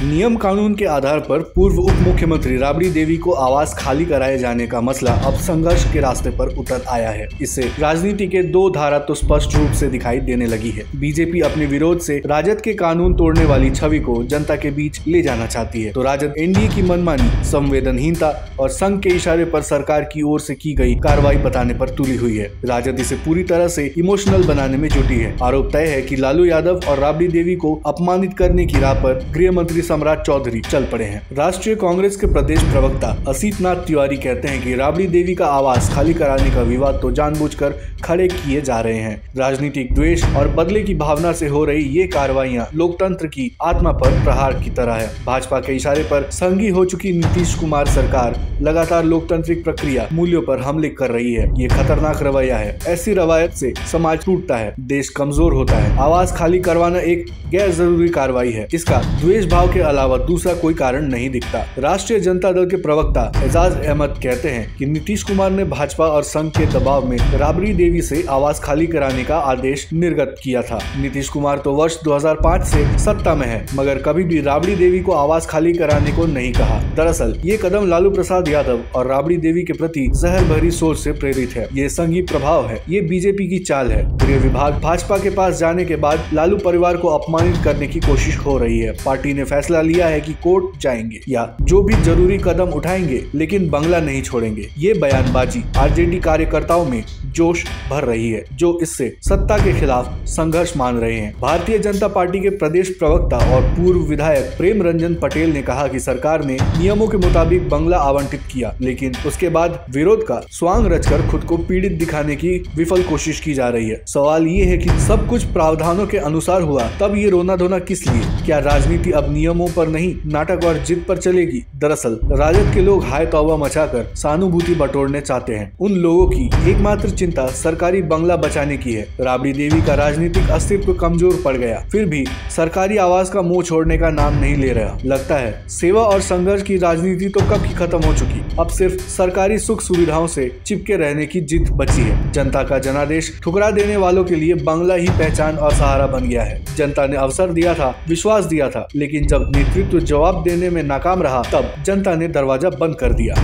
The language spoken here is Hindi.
नियम कानून के आधार पर पूर्व उप मुख्यमंत्री राबड़ी देवी को आवास खाली कराए जाने का मसला अब संघर्ष के रास्ते पर उतर आया है। इससे राजनीति के दो धारा तो स्पष्ट रूप से दिखाई देने लगी है। बीजेपी अपने विरोध से राजद के कानून तोड़ने वाली छवि को जनता के बीच ले जाना चाहती है, तो राजद एनडीए की मनमानी, संवेदनहीनता और संघ के इशारे पर सरकार की ओर से की गई कार्रवाई बताने पर तुली हुई है। राजद इसे पूरी तरह से इमोशनल बनाने में जुटी है। आरोप तय है कि लालू यादव और राबड़ी देवी को अपमानित करने की राह पर गृह मंत्री सम्राट चौधरी चल पड़े हैं। राष्ट्रीय कांग्रेस के प्रदेश प्रवक्ता असीत नाथ तिवारी कहते हैं कि राबड़ी देवी का आवास खाली कराने का विवाद तो जानबूझकर खड़े किए जा रहे हैं। राजनीतिक द्वेष और बदले की भावना से हो रही ये कार्रवाइयां लोकतंत्र की आत्मा पर प्रहार की तरह है। भाजपा के इशारे पर संघी हो चुकी नीतीश कुमार सरकार लगातार लोकतांत्रिक प्रक्रिया मूल्यों पर हमले कर रही है। ये खतरनाक रवैया है। ऐसी रवायत से समाज टूटता है, देश कमजोर होता है। आवास खाली करवाना एक गैर जरूरी कार्रवाई है। इसका द्वेष भाव के अलावा दूसरा कोई कारण नहीं दिखता। राष्ट्रीय जनता दल के प्रवक्ता एजाज अहमद कहते हैं कि नीतीश कुमार ने भाजपा और संघ के दबाव में राबड़ी देवी से आवास खाली कराने का आदेश निर्गत किया था। नीतीश कुमार तो वर्ष 2005 से सत्ता में है, मगर कभी भी राबड़ी देवी को आवास खाली कराने को नहीं कहा। दरअसल ये कदम लालू प्रसाद यादव और राबड़ी देवी के प्रति जहर भरी सोच से प्रेरित है। ये संघी प्रभाव है, ये बीजेपी की चाल है। गृह विभाग भाजपा के पास जाने के बाद लालू परिवार को अपमानित करने की कोशिश हो रही है। पार्टी ने फैसला लिया है कि कोर्ट जाएंगे या जो भी जरूरी कदम उठाएंगे, लेकिन बंगला नहीं छोड़ेंगे। ये बयानबाजी आरजेडी कार्यकर्ताओं में जोश भर रही है, जो इससे सत्ता के खिलाफ संघर्ष मान रहे हैं। भारतीय जनता पार्टी के प्रदेश प्रवक्ता और पूर्व विधायक प्रेम रंजन पटेल ने कहा कि सरकार ने नियमों के मुताबिक बंगला आवंटित किया, लेकिन उसके बाद विरोध का स्वांग रचकर खुद को पीड़ित दिखाने की विफल कोशिश की जा रही है। सवाल ये है कि सब कुछ प्रावधानों के अनुसार हुआ, तब ये रोना धोना किस लिए? क्या राजनीति अब नियमों पर नहीं, नाटक और जिद पर चलेगी? दरअसल राजद के लोग हाय तौबा मचाकर सहानुभूति बटोरने चाहते हैं। उन लोगों की एकमात्र चिंता सरकारी बंगला बचाने की है। राबड़ी देवी का राजनीतिक अस्तित्व कमजोर पड़ गया, फिर भी सरकारी आवास का मुंह छोड़ने का नाम नहीं ले रहा। लगता है सेवा और संघर्ष की राजनीति तो कब की खत्म हो चुकी, अब सिर्फ सरकारी सुख सुविधाओं से चिपके रहने की जिद बची है। जनता का जनादेश ठुकरा देने वालों के लिए बंगला ही पहचान और सहारा बन गया है। जनता ने अवसर दिया था, विश्वास दिया था, लेकिन जब नेतृत्व जवाब देने में नाकाम रहा, तब जनता ने दरवाजा बंद कर दिया।